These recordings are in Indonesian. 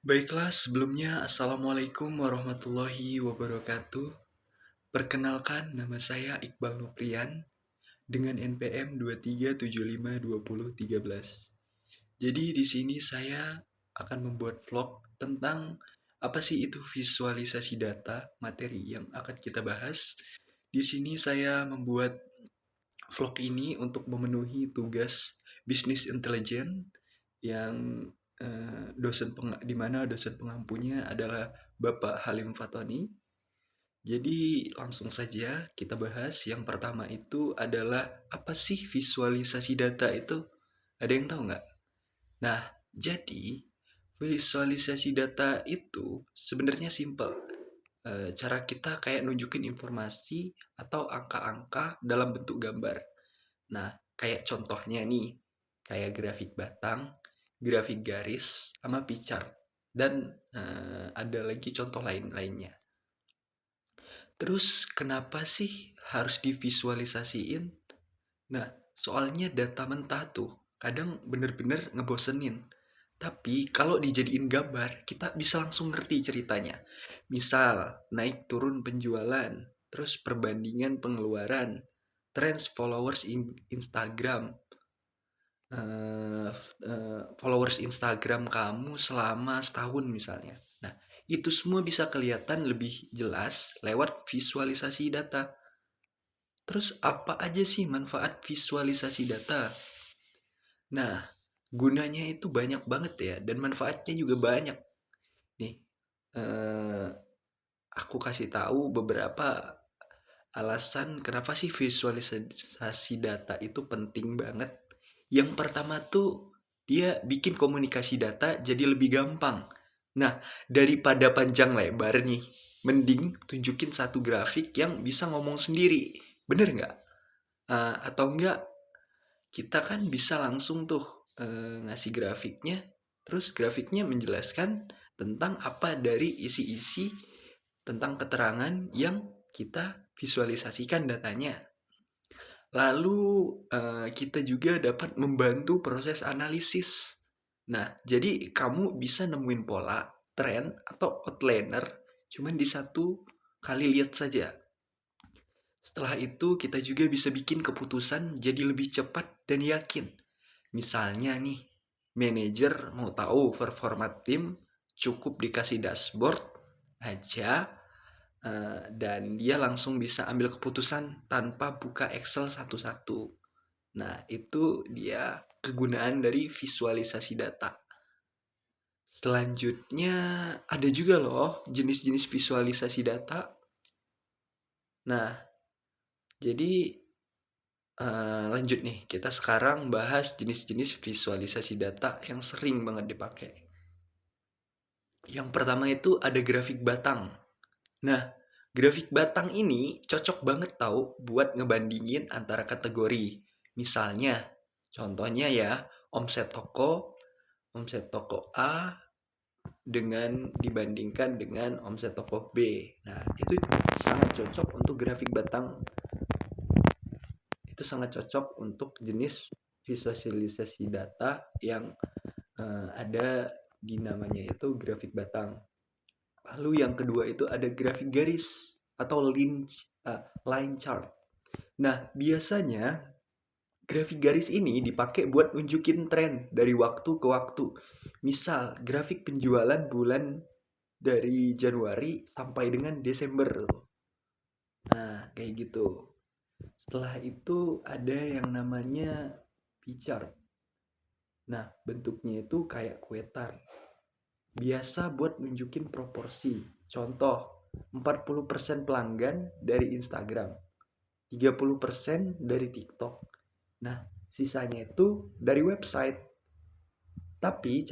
Baiklah, sebelumnya Assalamualaikum warahmatullahi wabarakatuh. Perkenalkan, nama saya Iqbal Noprian dengan NPM 23752013. Jadi di sini saya akan membuat vlog tentang apa sih itu visualisasi data, materi yang akan kita bahas. Di sini saya membuat vlog ini untuk memenuhi tugas bisnis intelijen yang di mana dosen pengampunya adalah Bapak Halim Fatoni. Jadi langsung saja kita bahas. Yang pertama itu adalah apa sih visualisasi data itu? Ada yang tahu nggak? Nah, jadi visualisasi data itu sebenarnya simple. Cara kita kayak nunjukin informasi atau angka-angka dalam bentuk gambar. Nah, kayak contohnya nih, kayak grafik batang, grafik garis, sama pie chart. Dan ada lagi contoh lainnya. Terus kenapa sih harus divisualisasiin? Nah, soalnya data mentah tuh kadang bener-bener ngebosenin. Tapi kalau dijadiin gambar, kita bisa langsung ngerti ceritanya. Misal, naik turun penjualan, terus perbandingan pengeluaran, trends followers Instagram, followers Instagram kamu selama setahun misalnya. Nah, itu semua bisa kelihatan lebih jelas lewat visualisasi data. Terus apa aja sih manfaat visualisasi data? Nah, gunanya itu banyak banget ya dan manfaatnya juga banyak. Nih, eh, aku kasih tahu beberapa alasan kenapa sih visualisasi data itu penting banget. Yang pertama tuh dia bikin komunikasi data jadi lebih gampang. Nah, daripada panjang lebar nih, mending tunjukin satu grafik yang bisa ngomong sendiri. Bener nggak? Atau enggak, kita kan bisa langsung tuh ngasih grafiknya, terus grafiknya menjelaskan tentang apa dari isi-isi tentang keterangan yang kita visualisasikan datanya. Lalu kita juga dapat membantu proses analisis. Nah, jadi kamu bisa nemuin pola, tren, atau outliner cuman di satu kali lihat saja. Setelah itu kita juga bisa bikin keputusan jadi lebih cepat dan yakin. Misalnya nih, manajer mau tahu performa tim, cukup dikasih dashboard aja dan dia langsung bisa ambil keputusan tanpa buka Excel satu-satu. Nah, itu dia kegunaan dari visualisasi data. Selanjutnya ada juga loh jenis-jenis visualisasi data. Nah, jadi lanjut nih, kita sekarang bahas jenis-jenis visualisasi data yang sering banget dipakai. Yang pertama itu ada grafik batang. Nah, grafik batang ini cocok banget tahu buat ngebandingin antara kategori. Misalnya, contohnya ya, omset toko A dengan dibandingkan dengan omset toko B. Nah, itu sangat cocok untuk grafik batang. Itu sangat cocok untuk jenis visualisasi data yang ada di namanya itu grafik batang. Lalu yang kedua itu ada grafik garis atau line chart. Nah, biasanya grafik garis ini dipakai buat nunjukin tren dari waktu ke waktu. Misal, grafik penjualan bulan dari Januari sampai dengan Desember. Nah, kayak gitu. Setelah itu ada yang namanya pie chart. Nah, bentuknya itu kayak kue tart. Biasa buat nunjukin proporsi. Contoh, 40% pelanggan dari Instagram, 30% dari TikTok. Nah, sisanya itu dari website. Tapi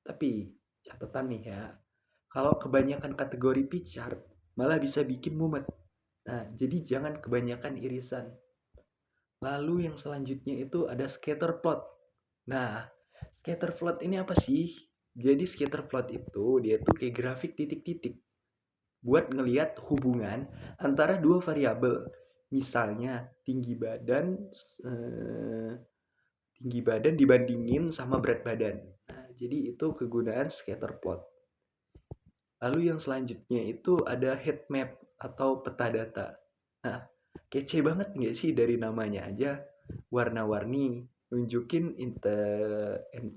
tapi catatan nih ya. Kalau kebanyakan kategori pie chart malah bisa bikin mumet. Nah, jadi jangan kebanyakan irisan. Lalu yang selanjutnya itu ada scatter plot. Nah, scatter plot ini apa sih? Jadi scatter plot itu dia tuh kayak grafik titik-titik buat ngelihat hubungan antara dua variabel. Misalnya eh, tinggi badan dibandingin sama berat badan. Nah, jadi itu kegunaan scatter plot. Lalu yang selanjutnya itu ada heat map atau peta data. Nah, kece banget nggak sih dari namanya aja, warna-warni, nunjukin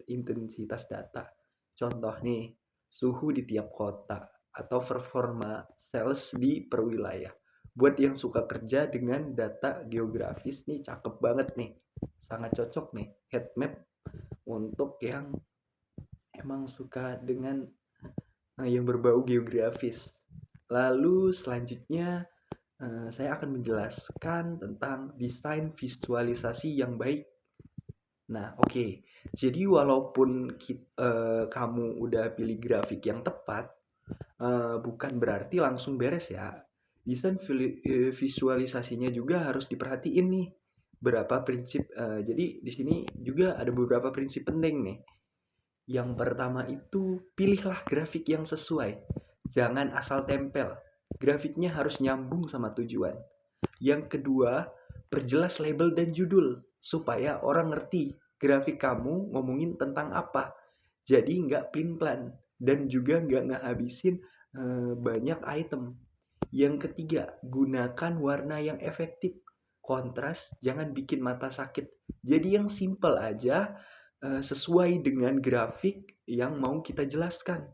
intensitas data. Contoh nih, suhu di tiap kota atau performa sales di perwilayah. Buat yang suka kerja dengan data geografis nih, cakep banget nih. Sangat cocok nih, heat map untuk yang emang suka dengan yang berbau geografis. Lalu selanjutnya saya akan menjelaskan tentang desain visualisasi yang baik. Nah, oke. Jadi walaupun kamu udah pilih grafik yang tepat, bukan berarti langsung beres ya. Desain visualisasinya juga harus diperhatiin nih. Berapa prinsip. Jadi di sini juga ada beberapa prinsip penting nih. Yang pertama itu pilihlah grafik yang sesuai. Jangan asal tempel. Grafiknya harus nyambung sama tujuan. Yang kedua, perjelas label dan judul supaya orang ngerti grafik kamu ngomongin tentang apa. Jadi nggak plan dan juga nggak ngehabisin banyak item. Yang ketiga, gunakan warna yang efektif. Kontras, jangan bikin mata sakit. Jadi yang simple aja, sesuai dengan grafik yang mau kita jelaskan.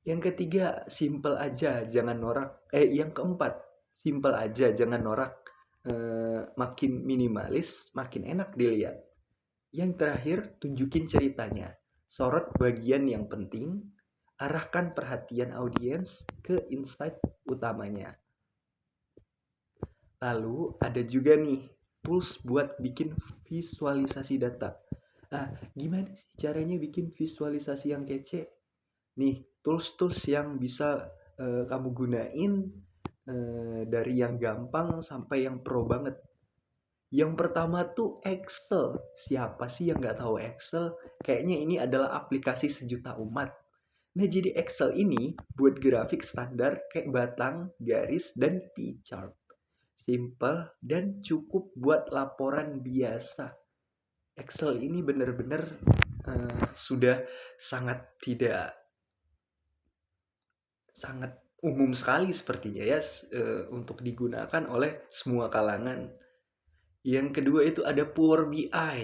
Yang ketiga, simple aja, jangan norak. Yang keempat, simple aja, jangan norak. Makin minimalis, makin enak dilihat. Yang terakhir, tunjukin ceritanya. Sorot bagian yang penting, arahkan perhatian audiens ke insight utamanya. Lalu ada juga nih tools buat bikin visualisasi data. Nah, gimana sih caranya bikin visualisasi yang kece? Nih, tools-tools yang bisa kamu gunain dari yang gampang sampai yang pro banget. Yang pertama tuh Excel. Siapa sih yang nggak tahu Excel? Kayaknya ini adalah aplikasi sejuta umat. Nah, jadi Excel ini buat grafik standar kayak batang, garis, dan pie chart. Simple dan cukup buat laporan biasa. Excel ini benar-benar sudah sangat umum sekali sepertinya ya, untuk digunakan oleh semua kalangan. Yang kedua itu ada Power BI.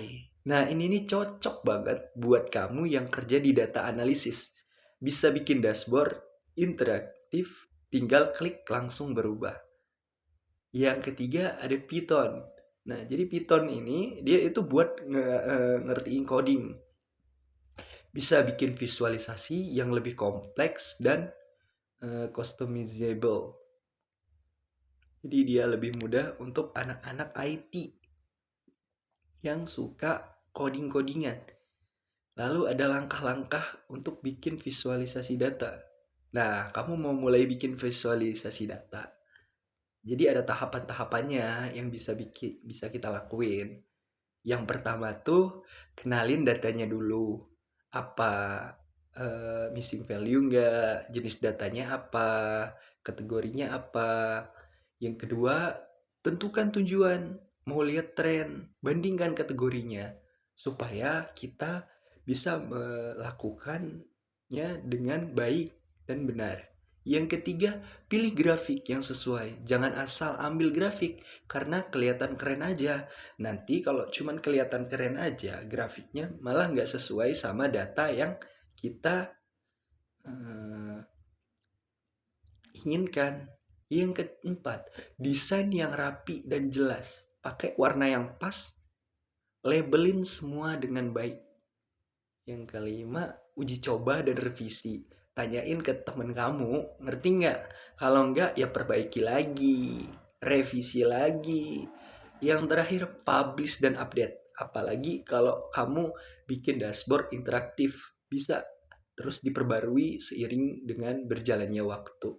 Nah, ini nih cocok banget buat kamu yang kerja di data analisis. Bisa bikin dashboard interaktif, tinggal klik langsung berubah. Yang ketiga ada Python. Nah, jadi Python ini dia itu buat ngertiin coding. Bisa bikin visualisasi yang lebih kompleks dan customizable. Jadi dia lebih mudah untuk anak-anak IT yang suka coding-codingan. Lalu ada langkah-langkah untuk bikin visualisasi data. Nah, kamu mau mulai bikin visualisasi data. Jadi ada tahapan-tahapannya yang bisa kita lakuin. Yang pertama tuh kenalin datanya dulu. Apa missing value enggak, jenis datanya apa, kategorinya apa. Yang kedua, tentukan tujuan. Mau lihat tren, bandingkan kategorinya supaya kita bisa melakukannya dengan baik dan benar. Yang ketiga, pilih grafik yang sesuai. Jangan asal ambil grafik karena kelihatan keren aja. Nanti kalau cuman kelihatan keren aja, grafiknya malah nggak sesuai sama data yang kita inginkan. Yang keempat, desain yang rapi dan jelas. Pakai warna yang pas, labelin semua dengan baik. Yang kelima, uji coba dan revisi. Tanyain ke temen kamu, ngerti nggak? Kalau nggak, ya perbaiki lagi, revisi lagi. Yang terakhir, publish dan update. Apalagi kalau kamu bikin dashboard interaktif, bisa terus diperbarui seiring dengan berjalannya waktu.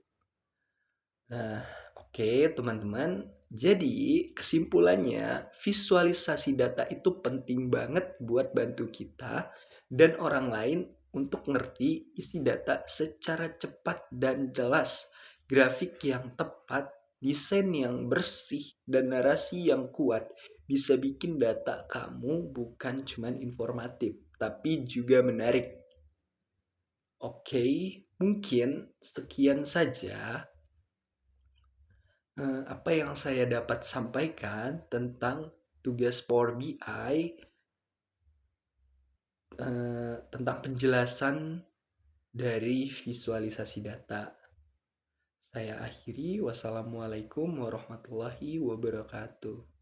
Nah, oke teman-teman. Jadi kesimpulannya, visualisasi data itu penting banget buat bantu kita dan orang lain untuk ngerti isi data secara cepat dan jelas. Grafik yang tepat, desain yang bersih, dan narasi yang kuat bisa bikin data kamu bukan cuma informatif, tapi juga menarik. Oke, mungkin sekian saja apa yang saya dapat sampaikan tentang tugas Power BI, tentang penjelasan dari visualisasi data. Saya akhiri, wassalamualaikum warahmatullahi wabarakatuh.